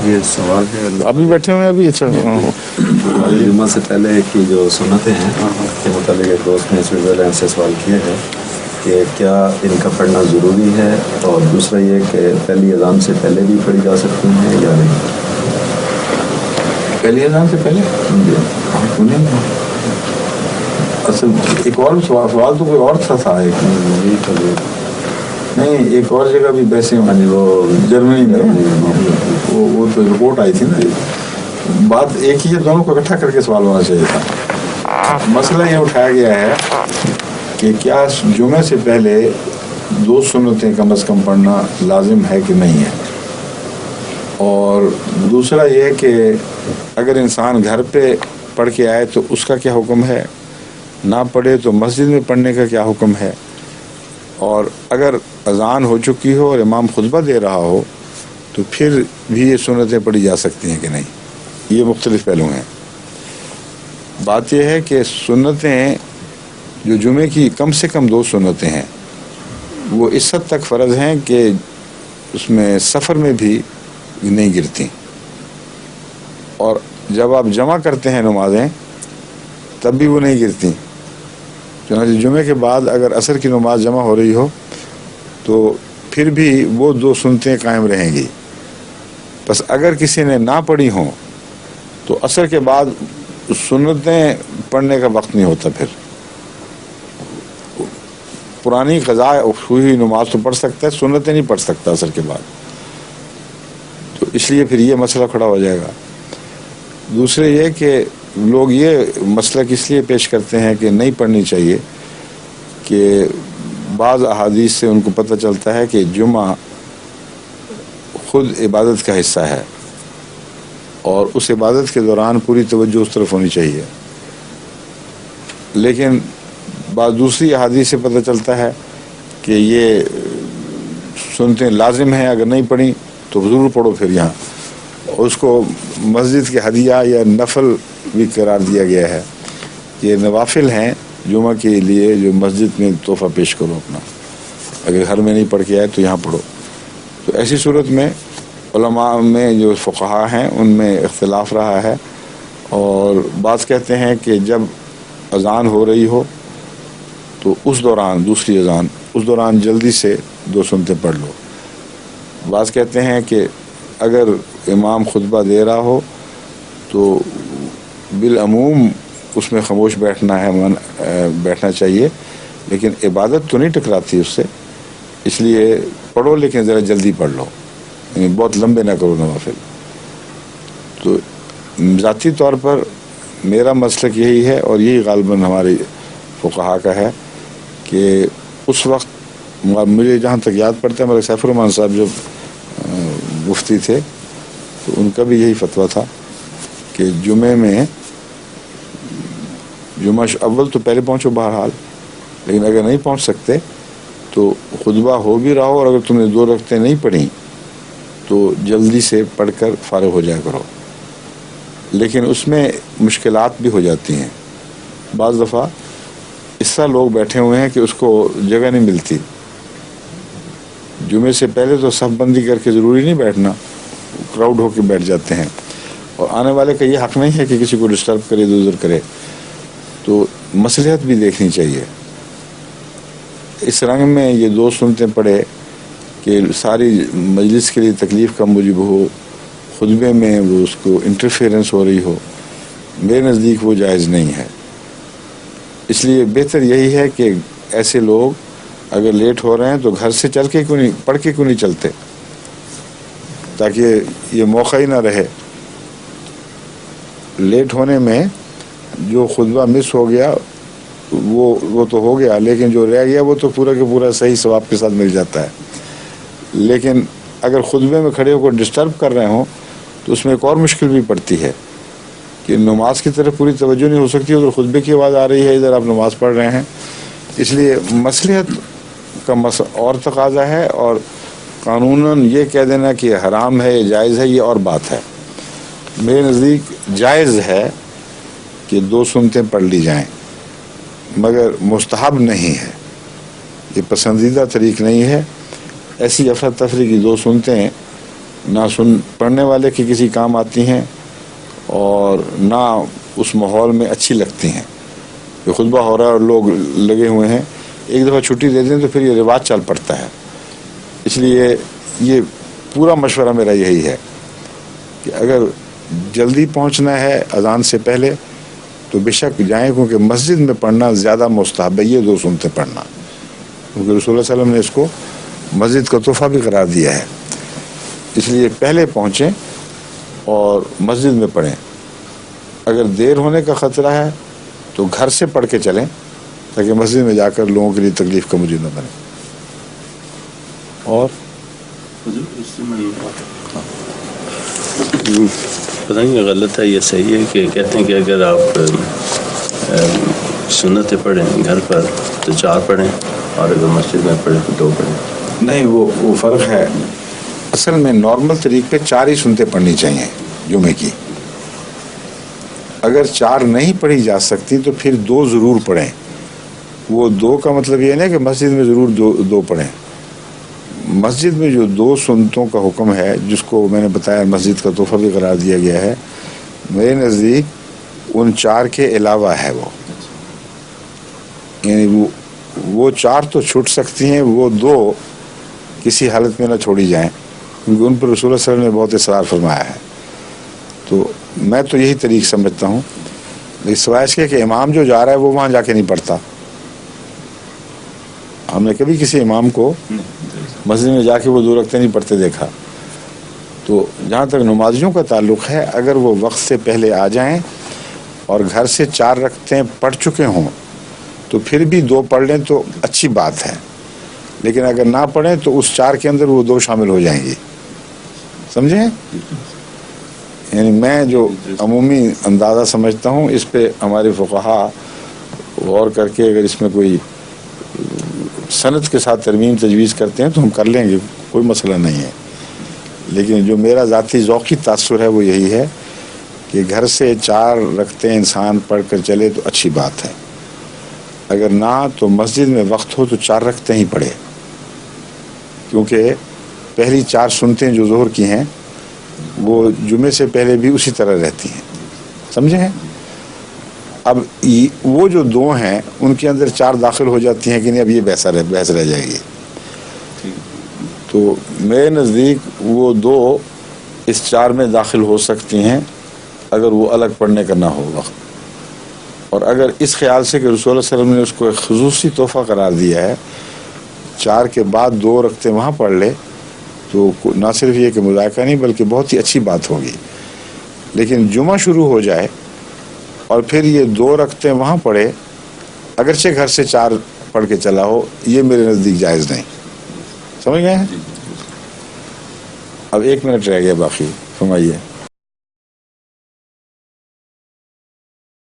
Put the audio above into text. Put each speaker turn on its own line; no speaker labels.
یہ سوال ہے
ابھی بیٹھے ہوئے ہیں ابھی؟ اچھا
جمعہ سے پہلے کی جو سنتیں ہیں کے متعلق ایک دوست نے سوئٹزرلینڈ سے سوال کیا ہے کہ کیا ان کا پڑھنا ضروری ہے، اور دوسرا یہ کہ پہلی اذان سے پہلے بھی پڑھی جا سکتی ہیں یا نہیں؟
پہلی اذان سے پہلے اصل ایک اور سوال تو کوئی اور تھا ایک نہیں، ایک اور جگہ بھی ویسے وہ جرمنی میں وہ تو رپورٹ آئی تھی نا. بات ایک ہی ہے، دونوں کو اکٹھا کر کے سوال ہونا چاہیے تھا. مسئلہ یہ اٹھایا گیا ہے کہ کیا جمعے سے پہلے 2 سنتیں کم از کم پڑھنا لازم ہے کہ نہیں ہے، اور دوسرا یہ کہ اگر انسان گھر پہ پڑھ کے آئے تو اس کا کیا حکم ہے، نہ پڑھے تو مسجد میں پڑھنے کا کیا حکم ہے، اور اگر اذان ہو چکی ہو اور امام خطبہ دے رہا ہو تو پھر بھی یہ سنتیں پڑھی جا سکتی ہیں کہ نہیں. یہ مختلف پہلو ہیں. بات یہ ہے کہ سنتیں جو جمعے کی کم سے کم 2 سنتیں ہیں وہ اس حد تک فرض ہیں کہ اس میں سفر میں بھی نہیں گرتی، اور جب آپ جمع کرتے ہیں نمازیں تب بھی وہ نہیں گرتی. چنانچہ جمعے کے بعد اگر عصر کی نماز جمع ہو رہی ہو تو پھر بھی وہ 2 سنتیں قائم رہیں گی. بس اگر کسی نے نہ پڑھی ہوں تو عصر کے بعد سنتیں پڑھنے کا وقت نہیں ہوتا، پھر پرانی قضاء ہوئی نماز تو پڑھ سکتا ہے، سنتیں نہیں پڑھ سکتا عصر کے بعد. تو اس لیے پھر یہ مسئلہ کھڑا ہو جائے گا. دوسرے یہ کہ لوگ یہ مسئلہ کس لیے پیش کرتے ہیں کہ نہیں پڑھنی چاہیے کہ بعض احادیث سے ان کو پتہ چلتا ہے کہ جمعہ خود عبادت کا حصہ ہے اور اس عبادت کے دوران پوری توجہ اس طرف ہونی چاہیے. لیکن بعض دوسری احادیث سے پتہ چلتا ہے کہ یہ سنتیں لازم ہیں، اگر نہیں پڑھی تو ضرور پڑھو. پھر یہاں اس کو مسجد کے ہدیہ یا نفل بھی قرار دیا گیا ہے. یہ نوافل ہیں جمعہ کے لیے جو مسجد میں تحفہ پیش کرو اپنا، اگر گھر میں نہیں پڑھ کے آئے تو یہاں پڑھو. تو ایسی صورت میں علماء میں جو فقہاء ہیں ان میں اختلاف رہا ہے، اور بعض کہتے ہیں کہ جب اذان ہو رہی ہو تو اس دوران دوسری اذان اس دوران جلدی سے 2 سنتیں پڑھ لو. بعض کہتے ہیں کہ اگر امام خطبہ دے رہا ہو تو بالعموم اس میں خاموش بیٹھنا چاہیے، لیکن عبادت تو نہیں ٹکراتی اس سے، اس لیے پڑھو لیکن ذرا جلدی پڑھ لو، یعنی بہت لمبے نہ کرو نوافل. تو ذاتی طور پر میرا مسلک یہی ہے، اور یہی غالباً ہمارے فقہاء کا ہے، کہ اس وقت مجھے جہاں تک یاد پڑتا ہے میرے سیف الرحمان صاحب جو مفتی تھے تو ان کا بھی یہی فتویٰ تھا کہ جمعے میں جمعہ اول تو پہلے پہنچو بہرحال، لیکن اگر نہیں پہنچ سکتے تو خطبہ ہو بھی رہا ہو اور اگر تم نے 2 رکعتیں نہیں پڑھیں تو جلدی سے پڑھ کر فارغ ہو جایا کرو. لیکن اس میں مشکلات بھی ہو جاتی ہیں. بعض دفعہ اس طرح لوگ بیٹھے ہوئے ہیں کہ اس کو جگہ نہیں ملتی. جمعے سے پہلے تو صف بندی کر کے ضروری نہیں بیٹھنا، کراؤڈ ہو کے بیٹھ جاتے ہیں، اور آنے والے کا یہ حق نہیں ہے کہ کسی کو ڈسٹرب کرے، ادھر ادھر کرے. تو مصلحت بھی دیکھنی چاہیے. اس رنگ میں یہ 2 سنتیں پڑھے کہ ساری مجلس کے لیے تکلیف کا موجب ہو، خطبے میں وہ اس کو انٹرفیئرنس ہو رہی ہو، میرے نزدیک وہ جائز نہیں ہے. اس لیے بہتر یہی ہے کہ ایسے لوگ اگر لیٹ ہو رہے ہیں تو گھر سے چل کے پڑھ کے کیوں نہیں چلتے، تاکہ یہ موقع ہی نہ رہے. لیٹ ہونے میں جو خطبہ مس ہو گیا وہ تو ہو گیا، لیکن جو رہ گیا وہ تو پورا کے پورا صحیح ثواب کے ساتھ مل جاتا ہے. لیکن اگر خطبے میں کھڑے ہو کر ڈسٹرب کر رہے ہوں تو اس میں ایک اور مشکل بھی پڑتی ہے کہ نماز کی طرف پوری توجہ نہیں ہو سکتی، ادھر خطبے کی آواز آ رہی ہے، ادھر آپ نماز پڑھ رہے ہیں. اس لیے مصلحت کا اور تقاضا ہے، اور قانوناً یہ کہہ دینا کہ حرام ہے یا جائز ہے یہ اور بات ہے. میرے نزدیک جائز ہے کہ 2 سنتیں پڑھ لی جائیں، مگر مستحب نہیں ہے، یہ پسندیدہ طریق نہیں ہے. ایسی افراتفری کی 2 سنتیں نہ پڑھنے والے کی کسی کام آتی ہیں اور نہ اس ماحول میں اچھی لگتی ہیں. کہ خطبہ ہو رہا ہے اور لوگ لگے ہوئے ہیں, ایک دفعہ چھٹی دے دیں تو پھر یہ رواج چل پڑتا ہے. اس لیے یہ پورا مشورہ میرا یہی ہے کہ اگر جلدی پہنچنا ہے اذان سے پہلے تو بے شک جائیں, کیونکہ مسجد میں پڑھنا زیادہ مستحب ہے یہ 2 سنتیں پڑھنا, کیونکہ رسول اللہ صلی اللہ علیہ وسلم نے اس کو مسجد کا تحفہ بھی قرار دیا ہے. اس لیے پہلے پہنچیں اور مسجد میں پڑھیں. اگر دیر ہونے کا خطرہ ہے تو گھر سے پڑھ کے چلیں تاکہ مسجد میں جا کر لوگوں کے لیے تکلیف کا موجب نہ بنے. اور
پتہ نہیں غلط ہے یہ صحیح ہے کہ کہتے ہیں کہ اگر آپ سنتیں پڑھیں گھر پر تو 4 پڑھیں اور اگر مسجد میں پڑھیں تو 2 پڑھیں.
نہیں, وہ فرق ہے. اصل میں نارمل طریقے 4 ہی سنتیں پڑھنی چاہیے جمعے کی. اگر 4 نہیں پڑھی جا سکتی تو پھر 2 ضرور پڑھیں. وہ 2 کا مطلب یہ نہیں کہ مسجد میں ضرور 2 پڑھیں. مسجد میں جو 2 سنتوں کا حکم ہے جس کو میں نے بتایا مسجد کا تحفہ بھی قرار دیا گیا ہے, میرے نزدیک ان 4 کے علاوہ ہے. وہ یعنی وہ 4 تو چھوٹ سکتی ہیں, وہ 2 کسی حالت میں نہ چھوڑی جائیں کیونکہ ان پر رسول اللہ صلی اللہ علیہ وسلم نے بہت اصرار فرمایا ہے. تو میں تو یہی طریق سمجھتا ہوں. لیکن سوائے اس کے کہ امام جو جا رہا ہے وہ وہاں جا کے نہیں پڑھتا. ہم نے کبھی کسی امام کو مسجد میں جا کے وہ 2 رکعتیں نہیں پڑھتے دیکھا. تو جہاں تک نمازیوں کا تعلق ہے, اگر وہ وقت سے پہلے آ جائیں اور گھر سے 4 رکعتیں پڑھ چکے ہوں تو پھر بھی 2 پڑھ لیں تو اچھی بات ہے. لیکن اگر نہ پڑھیں تو اس 4 کے اندر وہ 2 شامل ہو جائیں گی. سمجھیں؟ یعنی میں جو عمومی اندازہ سمجھتا ہوں اس پہ ہمارے فقہا غور کر کے اگر اس میں کوئی سند کے ساتھ ترمیم تجویز کرتے ہیں تو ہم کر لیں گے, کوئی مسئلہ نہیں ہے. لیکن جو میرا ذاتی ذوقی تاثر ہے وہ یہی ہے کہ گھر سے 4 رکعتیں انسان پڑھ کر چلے تو اچھی بات ہے. اگر نہ تو مسجد میں وقت ہو تو 4 رکعتیں ہی پڑھے, کیونکہ پہلی 4 سنتیں جو ظہر کی ہیں وہ جمعے سے پہلے بھی اسی طرح رہتی ہیں. سمجھیں؟ اب وہ جو 2 ہیں ان کے اندر 4 داخل ہو جاتی ہیں کہ نہیں, اب یہ بحث رہ جائے گی. تو میرے نزدیک وہ 2 اس 4 میں داخل ہو سکتی ہیں اگر وہ الگ پڑھنے کا نہ ہو وقت. اور اگر اس خیال سے کہ رسول اللہ صلی اللہ علیہ وسلم نے اس کو ایک خصوصی تحفہ قرار دیا ہے, 4 کے بعد 2 رکعتیں وہاں پڑھ لے تو نہ صرف یہ کہ مذائقہ نہیں بلکہ بہت ہی اچھی بات ہوگی. لیکن جمعہ شروع ہو جائے اور پھر یہ 2 رکعتیں وہاں پڑھے اگرچہ گھر سے 4 پڑھ کے چلا ہو, یہ میرے نزدیک جائز نہیں. سمجھ گئے ہیں؟ اب 1 منٹ رہ گیا باقی, فرمائیے.